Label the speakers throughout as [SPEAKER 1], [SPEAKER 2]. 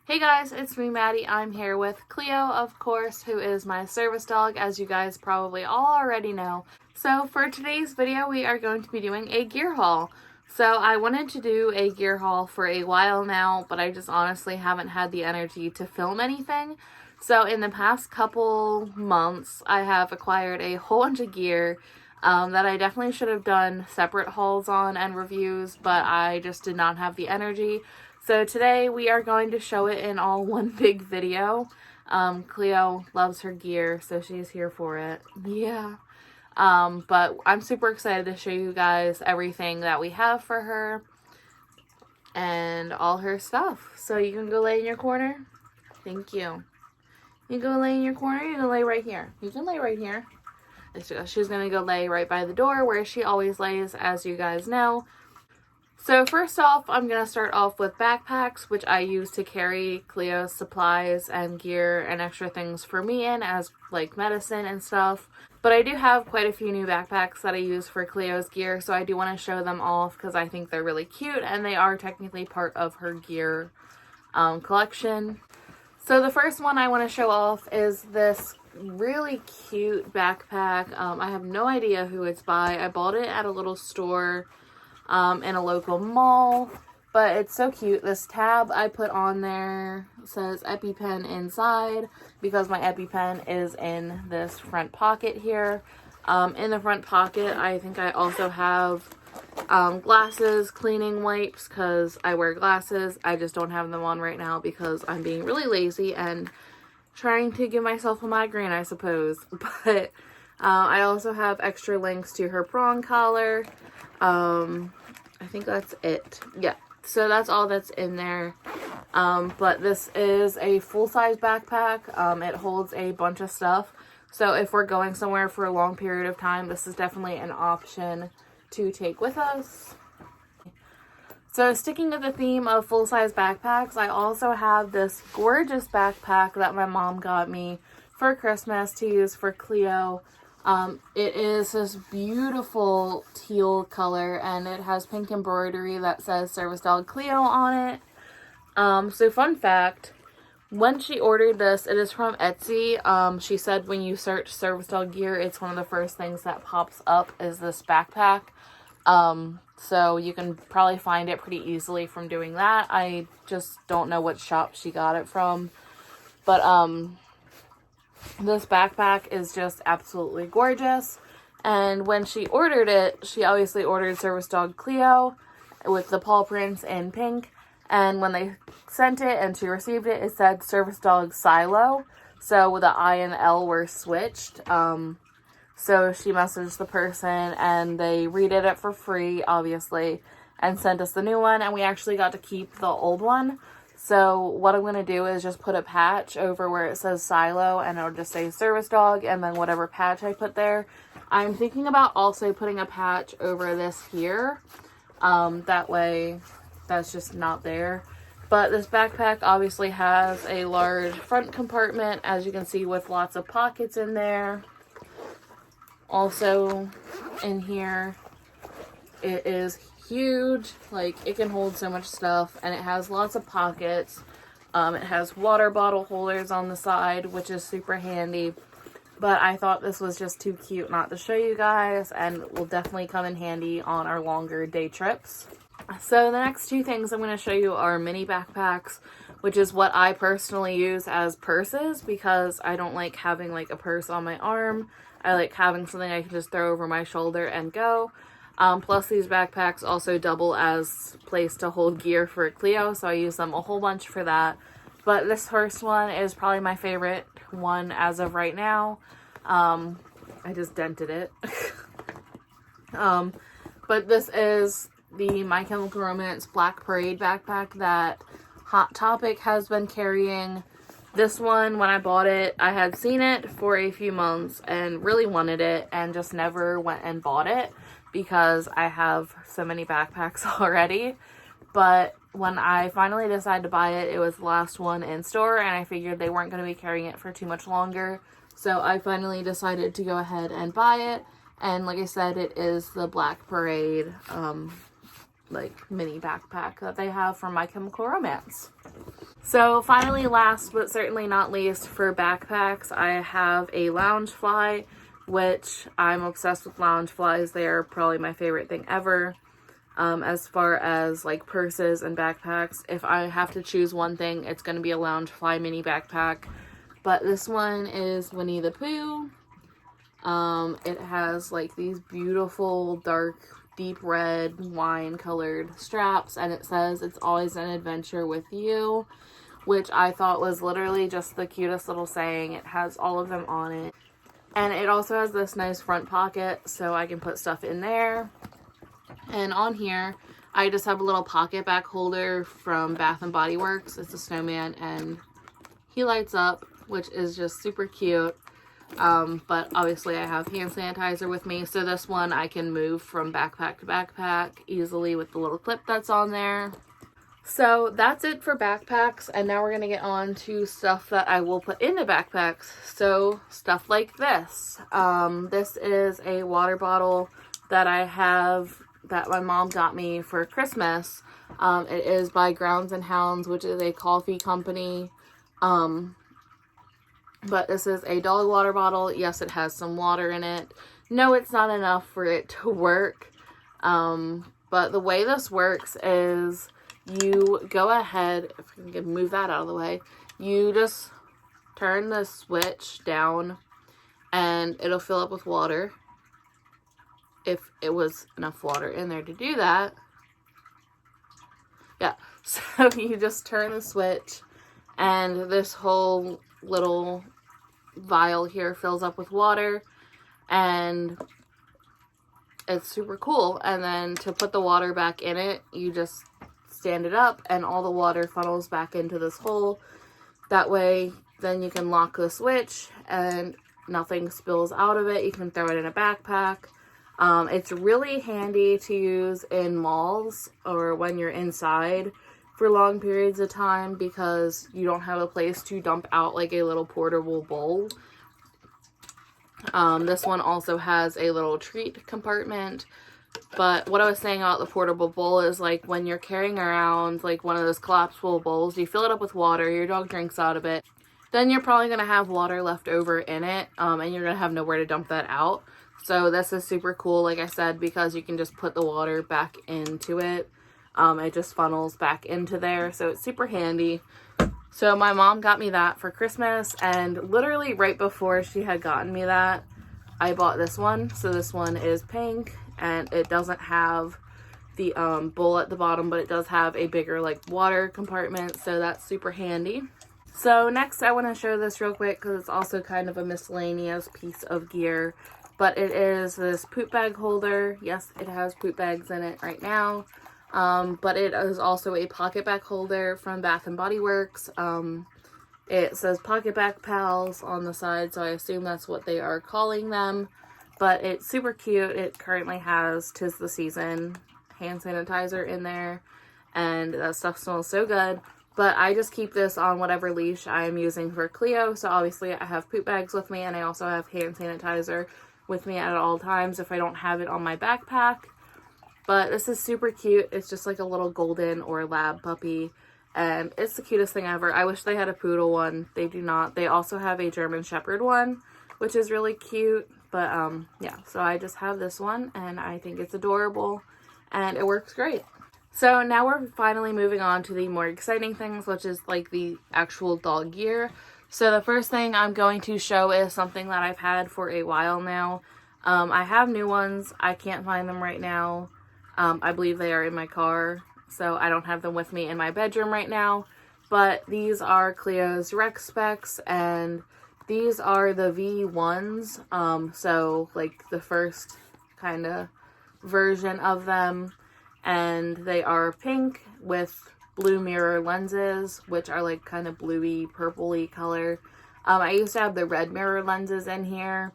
[SPEAKER 1] Hey guys, it's me Maddie. I'm here with Clio, of course, who is my service dog, as you guys probably all already know. So for today's video, we are going to be doing a gear haul. So I wanted to do a gear haul for a while now, but I just honestly haven't had the energy to film anything. So in the past couple months, I have acquired a whole bunch of gear that I definitely should have done separate hauls on and reviews, but I just did not have the energy. So today we are going to show it in all one big video. Clio loves her gear, so she's here for it. Yeah. But I'm super excited to show you guys everything that we have for her and all her stuff. So you can go lay in your corner. Thank you. You go lay in your corner. You can lay right here. You can lay right here. She's going to go lay right by the door where she always lays, as you guys know. So first off, I'm going to start off with backpacks, which I use to carry Clio's supplies and gear and extra things for me in, as like medicine and stuff. But I do have quite a few new backpacks that I use for Clio's gear, so I do want to show them off because I think they're really cute and they are technically part of her gear collection. So the first one I want to show off is this really cute backpack. I have no idea who it's by. I bought it at a little store in a local mall, but it's so cute. This tab I put on there says EpiPen inside because my EpiPen is in this front pocket here. In the front pocket, I think I also have glasses, cleaning wipes, because I wear glasses. I just don't have them on right now because I'm being really lazy and trying to give myself a migraine, I suppose. But I also have extra links to her prong collar. I think that's it. Yeah, so that's all that's in there. But this is a full-size backpack. It holds a bunch of stuff. So if we're going somewhere for a long period of time, this is definitely an option to take with us. So sticking with the theme of full-size backpacks, I also have this gorgeous backpack that my mom got me for Christmas to use for Clio. It is this beautiful teal color, and it has pink embroidery that says Service Dog Clio on it. So fun fact, when she ordered this, it is from Etsy. She said when you search Service Dog gear, it's one of the first things that pops up is this backpack. So you can probably find it pretty easily from doing that. I just don't know what shop she got it from. But, this backpack is just absolutely gorgeous. And when she ordered it, she obviously ordered Service Dog Clio with the paw prints in pink. And when they sent it and she received it, it said Service Dog Silo. So the I and L were switched. So she messaged the person and they redid it for free, obviously, and sent us the new one. And we actually got to keep the old one. So what I'm going to do is just put a patch over where it says Silo, and it'll just say Service Dog, and then whatever patch I put there. I'm thinking about also putting a patch over this here. That way that's just not there. But this backpack obviously has a large front compartment, as you can see, with lots of pockets in there. Also in here, it is huge. Like, it can hold so much stuff, and it has lots of pockets. It has water bottle holders on the side, which is super handy. But I thought this was just too cute not to show you guys, and will definitely come in handy on our longer day trips. So the next two things I'm going to show you are mini backpacks, which is what I personally use as purses because I don't like having like a purse on my arm. I like having something I can just throw over my shoulder and go. Plus these backpacks also double as place to hold gear for Clio, so I use them a whole bunch for that. But this first one is probably my favorite one as of right now. I just dented it. But this is the My Chemical Romance Black Parade backpack that Hot Topic has been carrying. This one, when I bought it, I had seen it for a few months and really wanted it and just never went and bought it because I have so many backpacks already. But when I finally decided to buy it, it was the last one in store, and I figured they weren't going to be carrying it for too much longer. So I finally decided to go ahead and buy it. And like I said, it is the Black Parade like mini backpack that they have from My Chemical Romance. So finally, last but certainly not least, for backpacks, I have a Loungefly, which I'm obsessed with Loungeflies. They are probably my favorite thing ever. As far as like purses and backpacks, if I have to choose one thing, it's going to be a Loungefly mini backpack. But this one is Winnie the Pooh. It has like these beautiful dark deep red wine colored straps, and it says it's always an adventure with you, which I thought was literally just the cutest little saying. It has all of them on it, and it also has this nice front pocket so I can put stuff in there. And on here I just have a little pocket back holder from Bath and Body Works. It's a snowman and he lights up, which is just super cute. But obviously I have hand sanitizer with me, so this one I can move from backpack to backpack easily with the little clip that's on there. So that's it for backpacks, and now we're going to get on to stuff that I will put into backpacks. So stuff like this. This is a water bottle that I have that my mom got me for Christmas. It is by Grounds and Hounds, which is a coffee company. But this is a dog water bottle. Yes, it has some water in it. No, it's not enough for it to work. But the way this works is you go ahead, if I can move that out of the way, you just turn the switch down and it'll fill up with water. If it was enough water in there to do that. Yeah, so you just turn the switch and this whole little vial here fills up with water, and it's super cool. And then to put the water back in it, you just stand it up and all the water funnels back into this hole. That way then you can lock the switch and nothing spills out of it. You can throw it in a backpack. It's really handy to use in malls or when you're inside for long periods of time because you don't have a place to dump out like a little portable bowl. This one also has a little treat compartment. But what I was saying about the portable bowl is like when you're carrying around like one of those collapsible bowls, you fill it up with water, your dog drinks out of it, then you're probably going to have water left over in it, and you're going to have nowhere to dump that out. So this is super cool, like I said, because you can just put the water back into it. It just funnels back into there, so it's super handy. So my mom got me that for Christmas, and literally right before she had gotten me that, I bought this one. So this one is pink, and it doesn't have the bowl at the bottom, but it does have a bigger like water compartment, so that's super handy. So next I want to show this real quick because it's also kind of a miscellaneous piece of gear, but it is this poop bag holder. Yes, it has poop bags in it right now, but it is also a pocket bag holder from Bath and Body Works. It says Pocket Bag Pals on the side, so I assume that's what they are calling them. But it's super cute. It currently has 'Tis the Season hand sanitizer in there, and that stuff smells so good. But I just keep this on whatever leash I am using for Clio, so obviously I have poop bags with me, and I also have hand sanitizer with me at all times if I don't have it on my backpack. But this is super cute. It's just like a little golden or lab puppy, and it's the cutest thing ever. I wish they had a poodle one. They do not. They also have a German Shepherd one, which is really cute. But yeah, so I just have this one, and I think it's adorable, and it works great. So now we're finally moving on to the more exciting things, which is like the actual dog gear. So the first thing I'm going to show is something that I've had for a while now. I have new ones. I can't find them right now. I believe they are in my car, so I don't have them with me in my bedroom right now. But these are Clio's Rec Specs, and these are the V1s. So like the first kind of version of them. And they are pink with blue mirror lenses, which are like kind of bluey, purpley color. I used to have the red mirror lenses in here,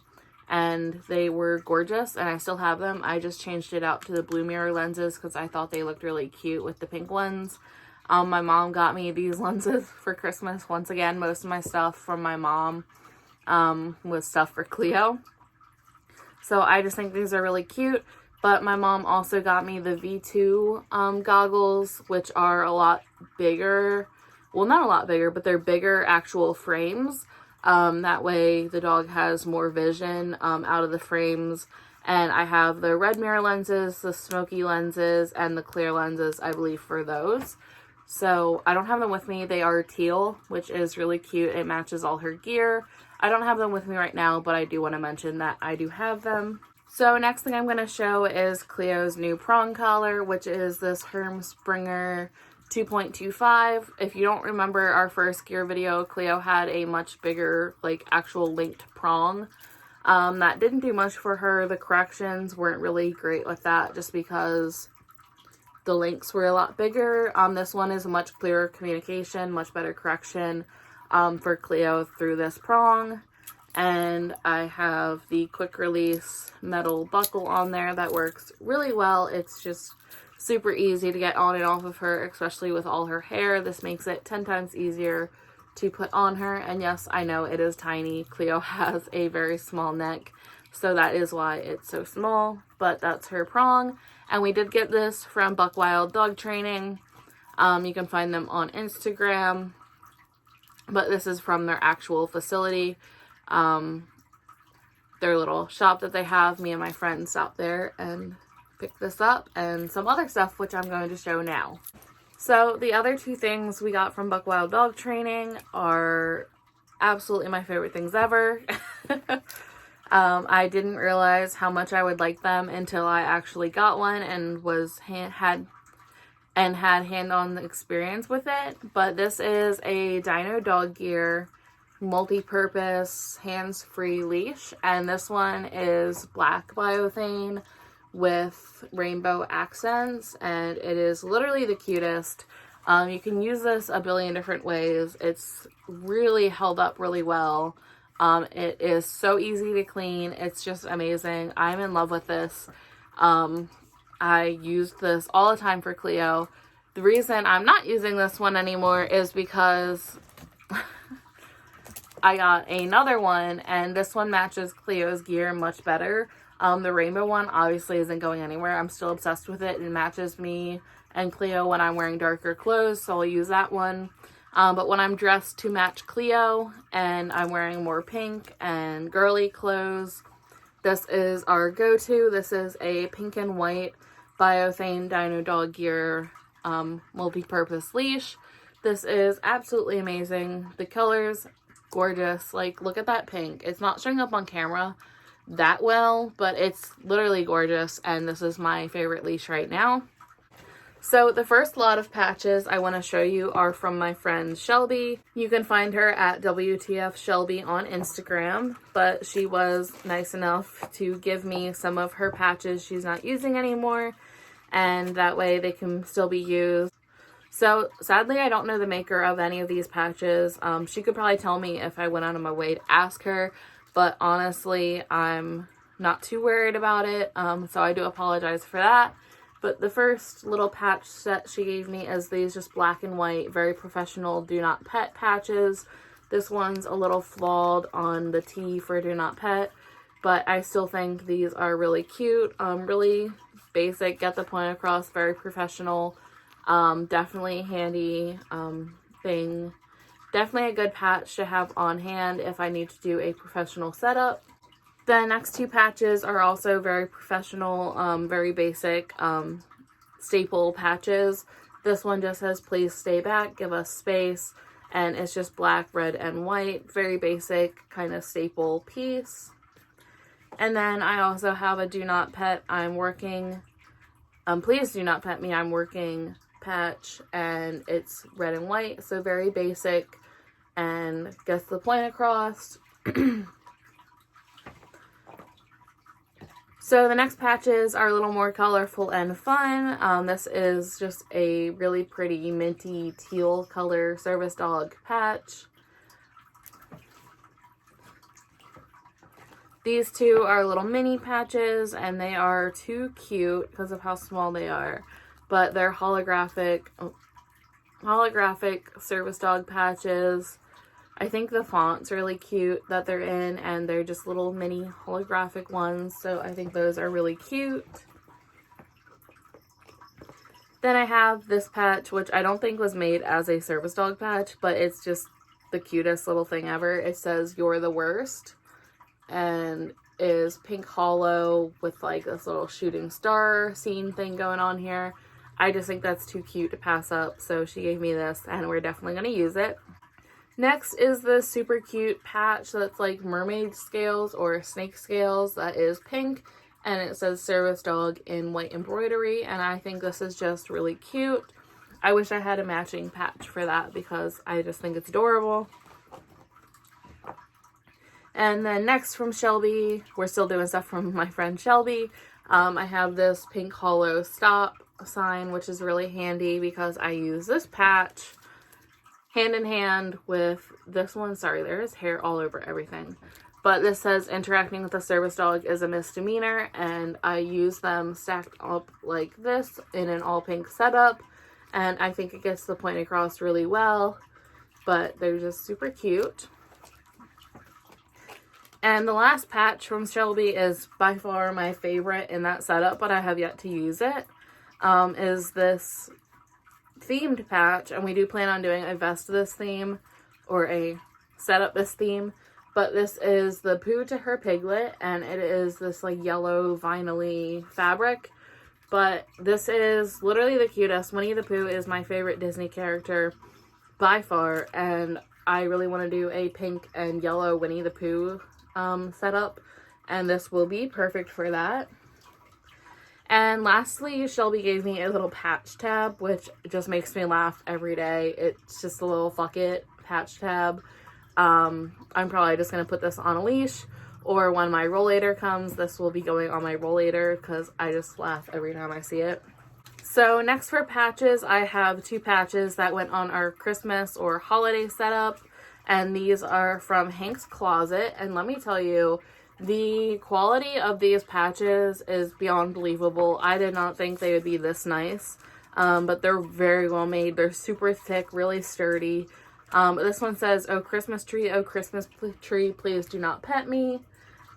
[SPEAKER 1] and they were gorgeous, and I still have them. I just changed it out to the blue mirror lenses because I thought they looked really cute with the pink ones. My mom got me these lenses for Christmas. Once again, most of my stuff from my mom was stuff for Clio. So I just think these are really cute. But my mom also got me the V2 goggles, which are a lot bigger. well, not a lot bigger, but they're bigger actual frames. That way the dog has more vision out of the frames. And I have the red mirror lenses, the smoky lenses, and the clear lenses, I believe, for those. So I don't have them with me. They are teal, which is really cute. It matches all her gear. I don't have them with me right now, but I do want to mention that I do have them. So next thing I'm going to show is Clio's new prong collar, which is this Herm Springer 2.25. If you don't remember our first gear video, Clio had a much bigger, like, actual linked prong. That didn't do much for her. The corrections weren't really great with that just because the links were a lot bigger. This one is a much clearer communication, much better correction for Clio through this prong. And I have the quick release metal buckle on there that works really well. It's just super easy to get on and off of her, especially with all her hair. This makes it 10 times easier to put on her. And yes, I know it is tiny. Clio has a very small neck, so that is why it's so small, but that's her prong. And we did get this from Buck Wild Dog Training. You can find them on Instagram, but this is from their actual facility. Their little shop that they have. Me and my friends stopped there and picked this up, and some other stuff which I'm going to show now. So the other two things we got from Buck Wild Dog Training are absolutely my favorite things ever. I didn't realize how much I would like them until I actually got one and had hand-on experience with it. But this is a Dino Dog Gear multi-purpose hands-free leash, and this one is black biothane with rainbow accents, and it is literally the cutest. You can use this a billion different ways. It's really held up really well. It is so easy to clean. It's just amazing. I'm in love with this. I used this all the time for Clio. The reason I'm not using this one anymore is because I got another one, and this one matches Clio's gear much better. The rainbow one obviously isn't going anywhere. I'm still obsessed with it. It matches me and Clio when I'm wearing darker clothes, so I'll use that one. But when I'm dressed to match Clio and I'm wearing more pink and girly clothes, this is our go-to. This is a pink and white biothane Dino Dog Gear multi-purpose leash. This is absolutely amazing. The colors, gorgeous. Like, look at that pink. It's not showing up on camera that well, but it's literally gorgeous, and this is my favorite leash right now. So the first lot of patches I want to show you are from my friend Shelby. You can find her at WTF Shelby on Instagram, but she was nice enough to give me some of her patches she's not using anymore, and that way they can still be used. So sadly, I don't know the maker of any of these patches. She could probably tell me if I went out of my way to ask her, but honestly, I'm not too worried about it, so I do apologize for that. But the first little patch set she gave me is these just black and white, very professional do not pet patches. This one's a little flawed on the T for do not pet, but I still think these are really cute, really basic, get the point across, very professional, definitely handy thing. Definitely a good patch to have on hand if I need to do a professional setup. The next two patches are also very professional, very basic staple patches. This one just says, please stay back, give us space, and it's just black, red, and white. Very basic kind of staple piece. And then I also have a do not pet, I'm working, please do not pet me, I'm working patch, and it's red and white, so very basic and gets the point across. So the next patches are a little more colorful and fun. This is just a really pretty minty teal color service dog patch. These two are little mini patches, and they are too cute because of how small they are. But they're holographic service dog patches. I think the font's really cute that they're in, and they're just little mini holographic ones, so I think those are really cute. Then I have this patch, which I don't think was made as a service dog patch, but it's just the cutest little thing ever. It says, "You're the worst," and is pink hollow with like this little shooting star scene thing going on here. I just think that's too cute to pass up, so she gave me this, and we're definitely going to use it. Next is this super cute patch that's like mermaid scales or snake scales that is pink, and it says service dog in white embroidery, and I think this is just really cute. I wish I had a matching patch for that because I just think it's adorable. And then next from Shelby, we're still doing stuff from my friend Shelby. I have this pink hollow stop sign, which is really handy because I use this patch hand in hand with this one. Sorry, there is hair all over everything. But this says, "Interacting with a service dog is a misdemeanor," and I use them stacked up like this in an all pink setup, and I think it gets the point across really well, but they're just super cute. And the last patch from Shelby is by far my favorite in that setup, but I have yet to use it, is this themed patch, and we do plan on doing a vest of this theme or a setup this theme, but this is the Pooh to her piglet, and it is this like yellow vinyl-y fabric, but this is literally the cutest. Winnie the Pooh is my favorite Disney character by far, and I really want to do a pink and yellow Winnie the Pooh setup, and this will be perfect for that. And lastly, Shelby gave me a little patch tab, which just makes me laugh every day. It's just a little fuck it patch tab. I'm probably just going to put this on a leash, or when my rollator comes, this will be going on my rollator because I just laugh every time I see it. So next for patches, I have two patches that went on our Christmas or holiday setup, and these are from Hank's Closet, and let me tell you, the quality of these patches is beyond believable. I did not think they would be this nice, but they're very well made. They're super thick, really sturdy. This one says, "Oh Christmas tree, please do not pet me,"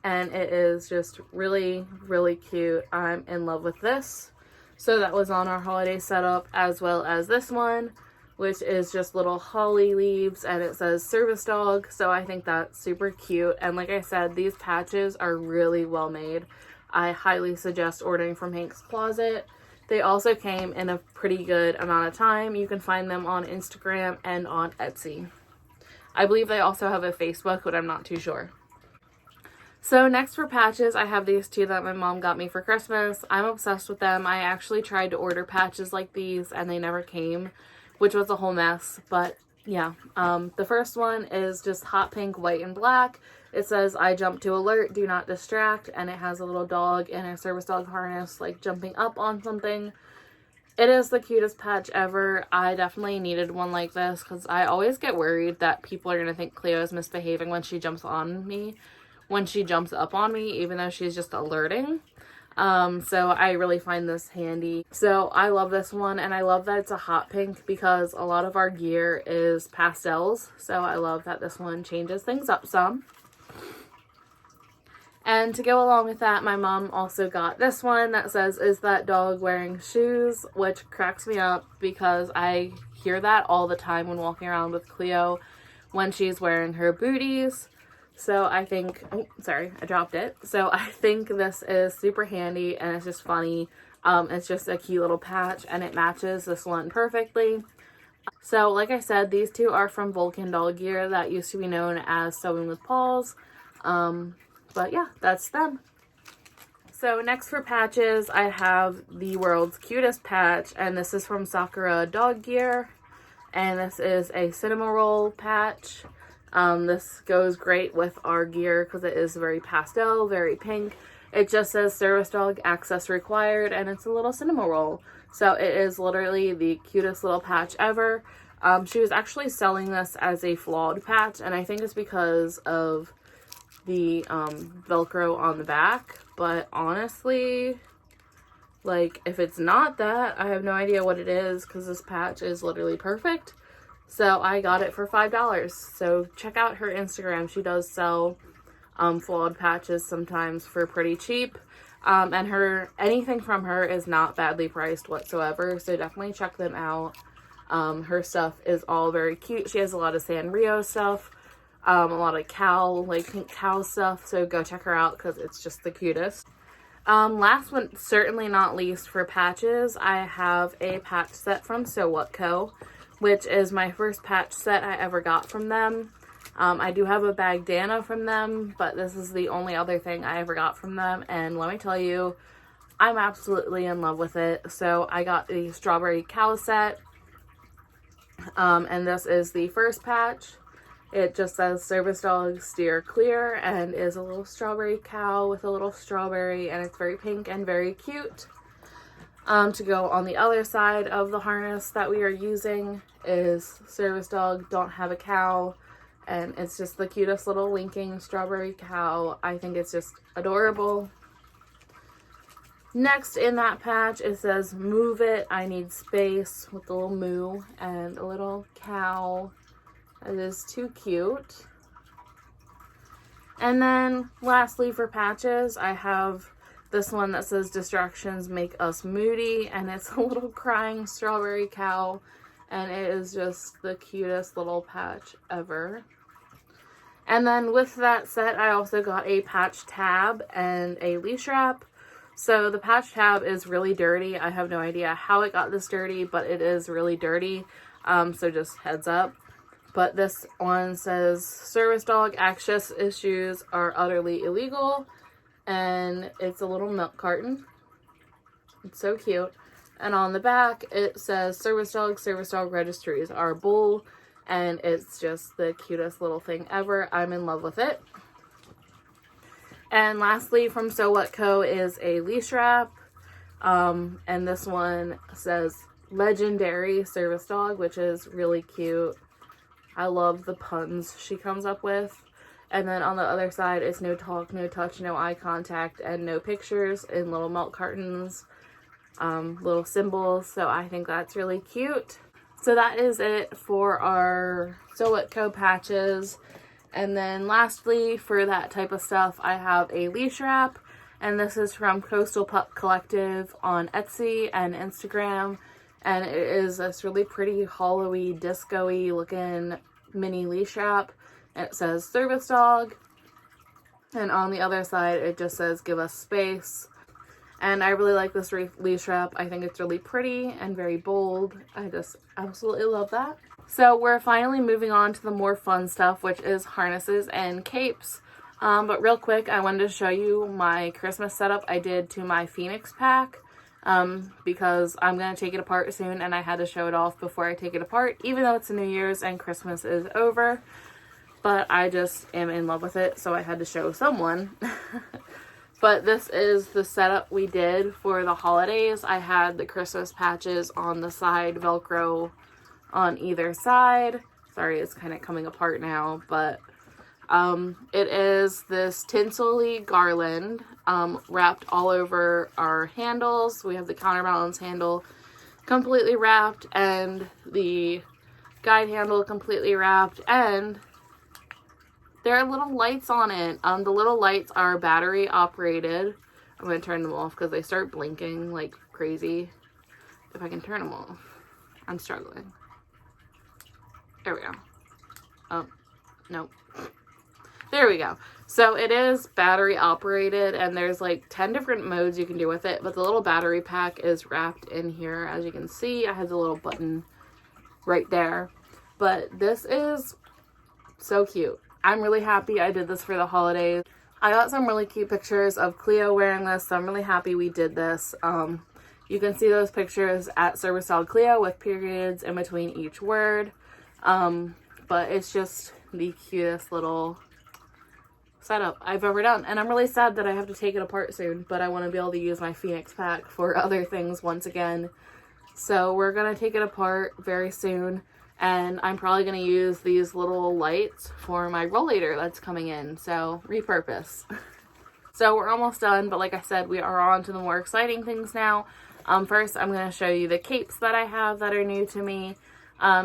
[SPEAKER 1] and it is just really, really cute. I'm in love with this. So that was on our holiday setup, as well as this one, which is just little holly leaves, and it says "Service Dog," so I think that's super cute. And like I said, these patches are really well made. I highly suggest ordering from Hank's Closet. They also came in a pretty good amount of time. You can find them on Instagram and on Etsy. I believe they also have a Facebook, but I'm not too sure. So next for patches, I have these two that my mom got me for Christmas. I'm obsessed with them. I actually tried to order patches like these and they never came, which was a whole mess, but yeah. The first one is just hot pink, white, and black. It says, "I jump to alert, do not distract," and it has a little dog in a service dog harness, like jumping up on something. It is the cutest patch ever. I definitely needed one like this because I always get worried that people are going to think Clio is misbehaving when she jumps up on me, even though she's just alerting. So I really find this handy. So I love this one, and I love that it's a hot pink because a lot of our gear is pastels. So I love that this one changes things up some. And to go along with that, my mom also got this one that says, "Is that dog wearing shoes?" which cracks me up because I hear that all the time when walking around with Clio when she's wearing her booties. So I think, oh, sorry, I dropped it. So I think this is super handy, and it's just funny. It's just a cute little patch, and it matches this one perfectly. So like I said, these two are from Vulcan Doll Gear that used to be known as Sewing with Paws. But yeah, that's them. So next for patches, I have the world's cutest patch, and this is from Sakura Dog Gear, and this is a cinema roll patch. This goes great with our gear because it is very pastel, very pink. It just says "Service Dog, access required," and it's a little cinema roll. So it is literally the cutest little patch ever. She was actually selling this as a flawed patch, and I think it's because of the Velcro on the back, but honestly, like, if it's not that, I have no idea what it is because this patch is literally perfect. So I got it for $5. So check out her Instagram. She does sell flawed patches sometimes for pretty cheap. And anything from her is not badly priced whatsoever, so definitely check them out. Her stuff is all very cute. She has a lot of Sanrio stuff, a lot of pink cow stuff, so go check her out because it's just the cutest. Last but certainly not least, for patches, I have a patch set from So What Co., which is my first patch set I ever got from them. I do have a bandana from them, but this is the only other thing I ever got from them, and let me tell you, I'm absolutely in love with it. So I got the Strawberry Cow set, and this is the first patch. It just says Service Dog Steer Clear and is a little strawberry cow with a little strawberry, and it's very pink and very cute. To go on the other side of the harness that we are using is Service Dog Don't Have a Cow, and it's just the cutest little winking strawberry cow. I think it's just adorable. Next in that patch, it says Move It, I Need Space, with a little moo and a little cow. That is too cute. And then lastly for patches, I have this one that says Distractions Make Us Moody, and it's a little crying strawberry cow, and it is just the cutest little patch ever. And then with that set, I also got a patch tab and a leash wrap. So the patch tab is really dirty. I have no idea how it got this dirty, but it is really dirty. So just heads up. But this one says, Service Dog access issues are utterly illegal. And it's a little milk carton. It's so cute. And on the back, it says, Service Dog registries are bull. And it's just the cutest little thing ever. I'm in love with it. And lastly, from So What Co. is a leash wrap. And this one says Legendary Service Dog, which is really cute. I love the puns she comes up with. And then on the other side, it's no talk, no touch, no eye contact, and no pictures in little milk cartons, little symbols. So I think that's really cute. So that is it for our So What Co. patches. And then lastly, for that type of stuff, I have a leash wrap. And this is from Coastal Pup Collective on Etsy and Instagram. And it is this really pretty hollowy, disco-y looking mini leash wrap. And it says Service Dog. And on the other side, it just says Give Us Space. And I really like this leash wrap. I think it's really pretty and very bold. I just absolutely love that. So we're finally moving on to the more fun stuff, which is harnesses and capes. But real quick, I wanted to show you my Christmas setup I did to my Phoenix pack. Because I'm going to take it apart soon, and I had to show it off before I take it apart, even though it's New Year's and Christmas is over. But I just am in love with it, so I had to show someone. But this is the setup we did for the holidays. I had the Christmas patches on the side, Velcro on either side. Sorry, it's kind of coming apart now, but it is this tinsel-y garland wrapped all over our handles. We have the counterbalance handle completely wrapped and the guide handle completely wrapped, and there are little lights on it. The little lights are battery operated. I'm going to turn them off because they start blinking like crazy. If I can turn them off. I'm struggling. There we go. Oh, nope. There we go. So it is battery operated, and there's like 10 different modes you can do with it, but the little battery pack is wrapped in here. As you can see, it has a little button right there. But this is so cute. I'm really happy I did this for the holidays. I got some really cute pictures of Clio wearing this, so I'm really happy we did this. You can see those pictures at Service Dog Clio with periods in between each word. But it's just the cutest little setup I've ever done. And I'm really sad that I have to take it apart soon, but I want to be able to use my Phoenix pack for other things once again. So we're going to take it apart very soon. And I'm probably going to use these little lights for my rollator that's coming in. So, repurpose. So, we're almost done. But like I said, we are on to the more exciting things now. First, I'm going to show you the capes that I have that are new to me.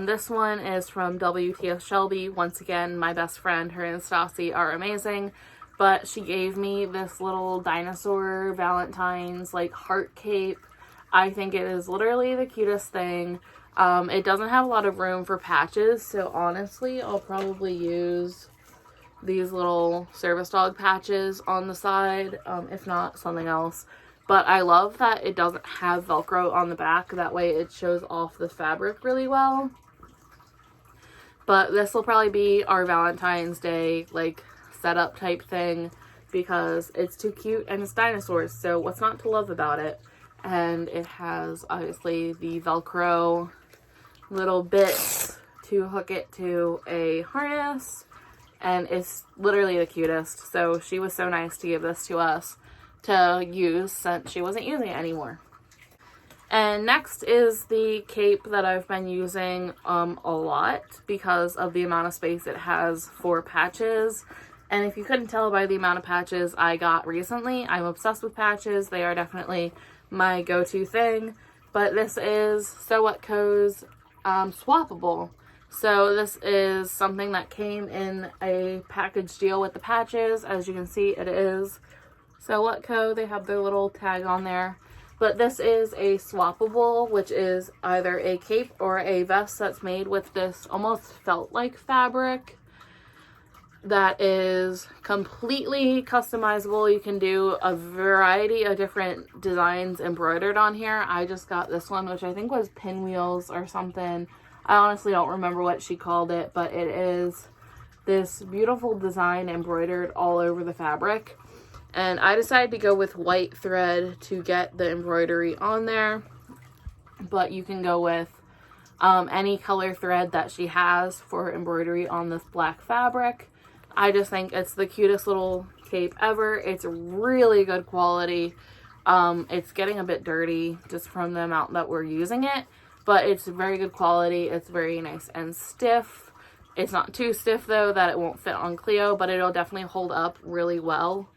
[SPEAKER 1] This one is from WTF Shelby. Once again, my best friend, her and Stassi are amazing. but she gave me this little dinosaur Valentine's like heart cape. I think it is literally the cutest thing. It doesn't have a lot of room for patches, so honestly, I'll probably use these little service dog patches on the side, if not something else. But I love that it doesn't have Velcro on the back. That way it shows off the fabric really well. But this will probably be our Valentine's Day like setup type thing because it's too cute and it's dinosaurs. So what's not to love about it? And it has obviously the Velcro little bits to hook it to a harness. And it's literally the cutest. So she was so nice to give this to us to use since she wasn't using it anymore. And next is the cape that I've been using a lot because of the amount of space it has for patches. And if you couldn't tell by the amount of patches I got recently, I'm obsessed with patches. They are definitely my go-to thing. But this is Sew What Co's swappable. So this is something that came in a package deal with the patches. As you can see, it is Sew What Co. They have their little tag on there. But this is a swappable, which is either a cape or a vest that's made with this almost felt-like fabric that is completely customizable. You can do a variety of different designs embroidered on here. I just got this one, which I think was pinwheels or something. I honestly don't remember what she called it, but it is this beautiful design embroidered all over the fabric. And I decided to go with white thread to get the embroidery on there. But you can go with any color thread that she has for embroidery on this black fabric. I just think it's the cutest little cape ever. It's really good quality. It's getting a bit dirty just from the amount that we're using it. But it's very good quality. It's very nice and stiff. It's not too stiff though that it won't fit on Clio, but it'll definitely hold up really well.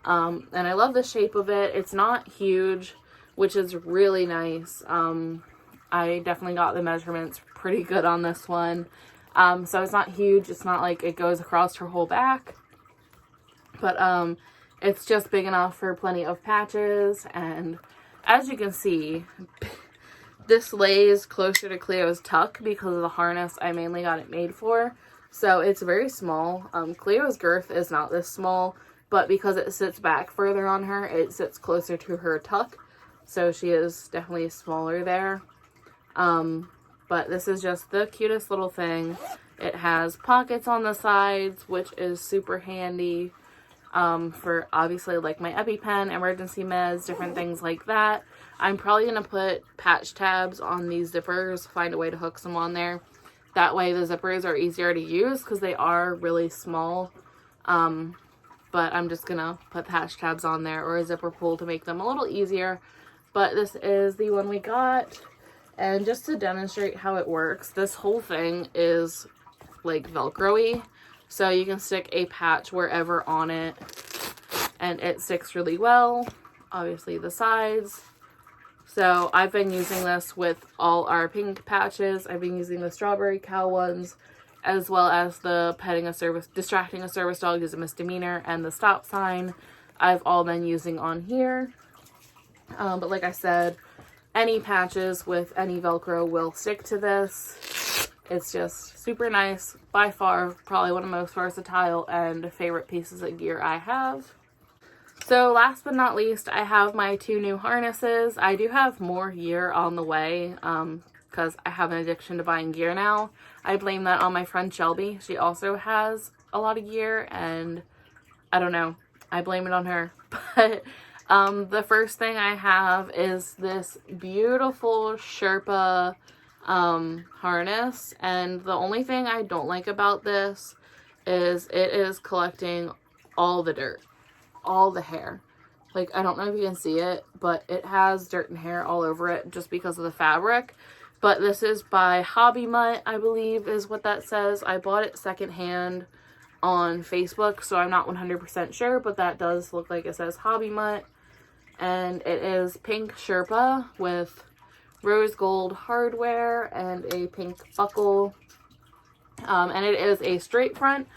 [SPEAKER 1] And I love the shape of it. It's not huge, which is really nice. I definitely got the measurements pretty good on this one. So it's not huge. It's not like it goes across her whole back. But it's just big enough for plenty of patches. And as you can see, this lays closer to Clio's tuck because of the harness I mainly got it made for. So it's very small. Clio's girth is not this small. But because it sits back further on her, it sits closer to her tuck. So she is definitely smaller there. But this is just the cutest little thing. It has pockets on the sides, which is super handy for obviously like my EpiPen, emergency meds, different things like that. I'm probably going to put patch tabs on these zippers, find a way to hook some on there. That way the zippers are easier to use because they are really small. But I'm just going to put patch tabs on there or a zipper pull to make them a little easier. But this is the one we got. And just to demonstrate how it works, this whole thing is like Velcro-y. So you can stick a patch wherever on it. And it sticks really well. Obviously the sides. So I've been using this with all our pink patches. I've been using the strawberry cow ones, as well as the distracting a service dog is a misdemeanor, and the stop sign I've all been using on here. But like I said, any patches with any Velcro will stick to this. It's just super nice. By far, probably one of the most versatile and favorite pieces of gear I have. So last but not least, I have my 2 new harnesses. I do have more gear on the way because I have an addiction to buying gear now. I blame that on my friend Shelby. She also has a lot of gear and I don't know. I blame it on her. But the first thing I have is this beautiful Sherpa harness. And the only thing I don't like about this is it is collecting all the dirt. All the hair. Like, I don't know if you can see it, but it has dirt and hair all over it just because of the fabric. But this is by Hobby Mutt, I believe is what that says. I bought it secondhand on Facebook, so I'm not 100% sure, but that does look like it says Hobby Mutt. And it is pink Sherpa with rose gold hardware and a pink buckle. And it is a straight front.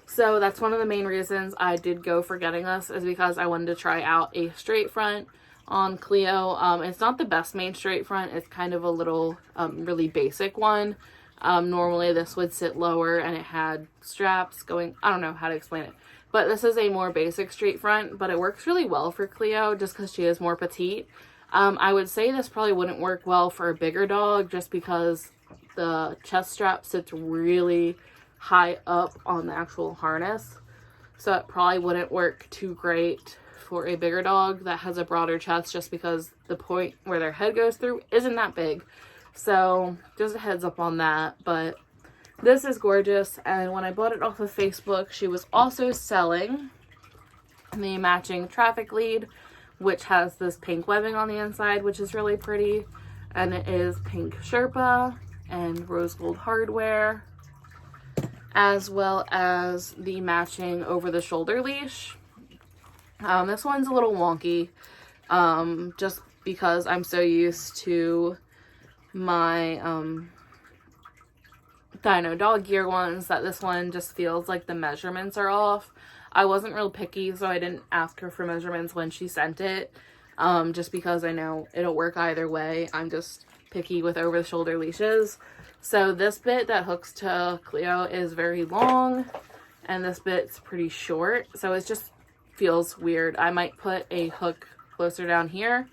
[SPEAKER 1] So that's one of the main reasons I did go for getting this, is because I wanted to try out a straight front on Clio. It's not the best main straight front. It's kind of a little really basic one. Normally this would sit lower and it had straps going, I don't know how to explain it, but this is a more basic straight front, but it works really well for Clio just because she is more petite. I would say this probably wouldn't work well for a bigger dog just because the chest strap sits really high up on the actual harness, so it probably wouldn't work too great for a bigger dog that has a broader chest, just because the point where their head goes through isn't that big. So just a heads up on that. But this is gorgeous, and when I bought it off of Facebook, she was also selling the matching traffic lead, which has this pink webbing on the inside, which is really pretty, and it is pink Sherpa and rose gold hardware, as well as the matching over-the-shoulder leash. This one's a little wonky, just because I'm so used to my Dino Dog Gear ones that this one just feels like the measurements are off. I wasn't real picky, so I didn't ask her for measurements when she sent it, just because I know it'll work either way. I'm just picky with over-the-shoulder leashes. So this bit that hooks to Clio is very long, and this bit's pretty short, so it just feels weird. I might put a hook closer down here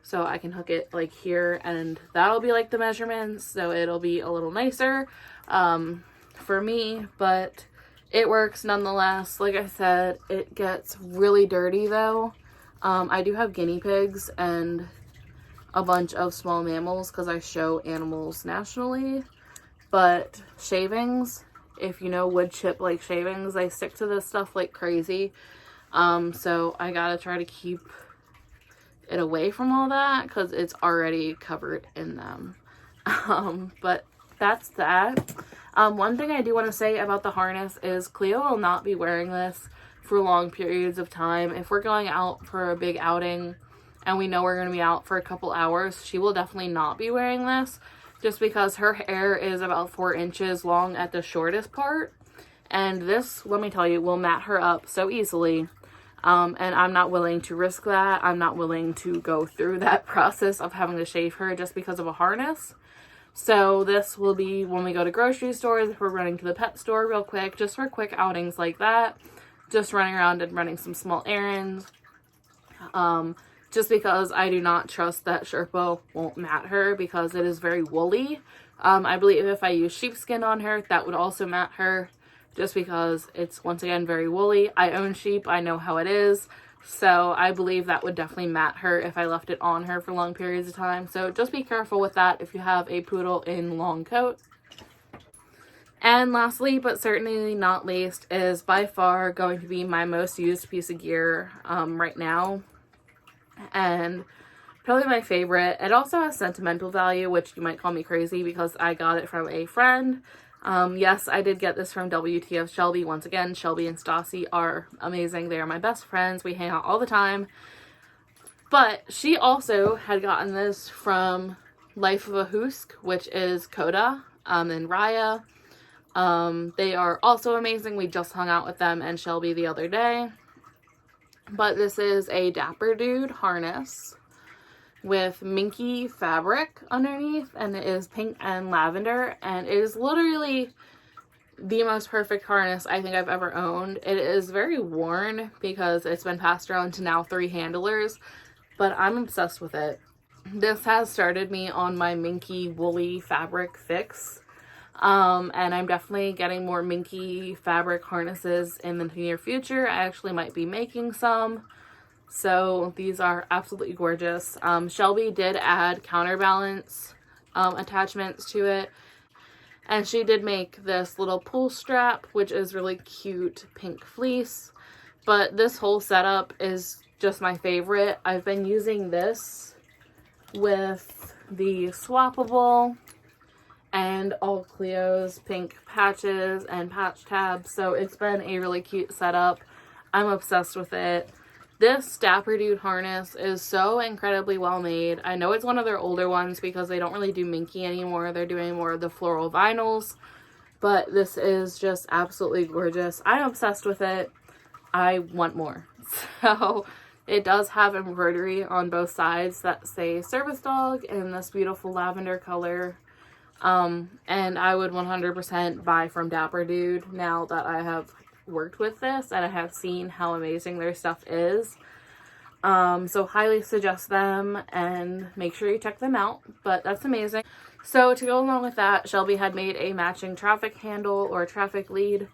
[SPEAKER 1] so I can hook it like here, and that'll be like the measurements, so it'll be a little nicer for me, but it works nonetheless. Like I said, it gets really dirty though. I do have guinea pigs and a bunch of small mammals because I show animals nationally, but shavings, if you know wood chip like shavings, they stick to this stuff like crazy. So I gotta try to keep it away from all that because it's already covered in them. But that's that. One thing I do want to say about the harness is Clio will not be wearing this for long periods of time. If we're going out for a big outing and we know we're going to be out for a couple hours, she will definitely not be wearing this, just because her hair is about 4 inches long at the shortest part, and this, let me tell you, will mat her up so easily, and I'm not willing to risk that. I'm not willing to go through that process of having to shave her just because of a harness. So this will be when we go to grocery stores, if we're running to the pet store real quick, just for quick outings like that, just running around and running some small errands, just because I do not trust that Sherpa won't mat her because it is very woolly. I believe if I use sheepskin on her, that would also mat her, just because it's, once again, very woolly. I own sheep. I know how it is. So I believe that would definitely mat her if I left it on her for long periods of time. So just be careful with that if you have a poodle in long coat. And lastly, but certainly not least, is by far going to be my most used piece of gear right now, and probably my favorite. It also has sentimental value, which you might call me crazy because I got it from a friend. Yes, I did get this from WTF Shelby. Once again, Shelby and Stassi are amazing. They are my best friends. We hang out all the time. But she also had gotten this from Life of a Husk, which is Coda and Raya. They are also amazing. We just hung out with them and Shelby the other day. But this is a Dapper Dude harness with minky fabric underneath, and it is pink and lavender, and it is literally the most perfect harness I think I've ever owned. It is very worn because it's been passed around to now 3 handlers, but I'm obsessed with it. This has started me on my minky woolly fabric fix, and I'm definitely getting more minky fabric harnesses in the near future. I actually might be making some. So these are absolutely gorgeous. Shelby did add counterbalance attachments to it, and she did make this little pull strap, which is really cute pink fleece. But this whole setup is just my favorite. I've been using this with the swappable and all Clio's pink patches and patch tabs, so it's been a really cute setup. I'm obsessed with it. This Dapper Dude harness is so incredibly well made. I know it's one of their older ones because they don't really do minky anymore. They're doing more of the floral vinyls, but this is just absolutely gorgeous. I'm obsessed with it. I want more. So it does have embroidery on both sides that say service dog in this beautiful lavender color. And I would 100% buy from Dapper Dude now that I have worked with this and I have seen how amazing their stuff is. So highly suggest them and make sure you check them out, but that's amazing. So to go along with that, Shelby had made a matching traffic handle or traffic lead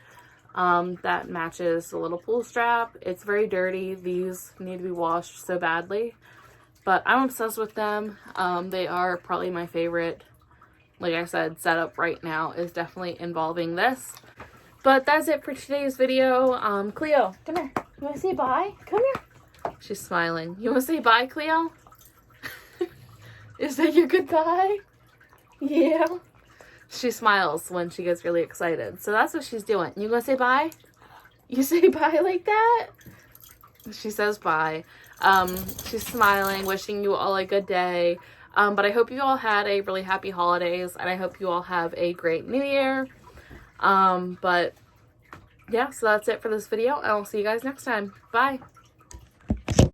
[SPEAKER 1] that matches the little pull strap. It's very dirty. These need to be washed so badly, but I'm obsessed with them. They are probably my favorite, like I said, setup right now is definitely involving this. But that's it for today's video. Clio, come here. You want to say bye? Come here. She's smiling. You want to say bye, Clio? Is that your goodbye? Yeah. She smiles when she gets really excited. So that's what she's doing. You gonna say bye? You say bye like that? She says bye. She's smiling, wishing you all a good day. But I hope you all had a really happy holidays, and I hope you all have a great new year. But yeah, so that's it for this video, and I'll see you guys next time. Bye.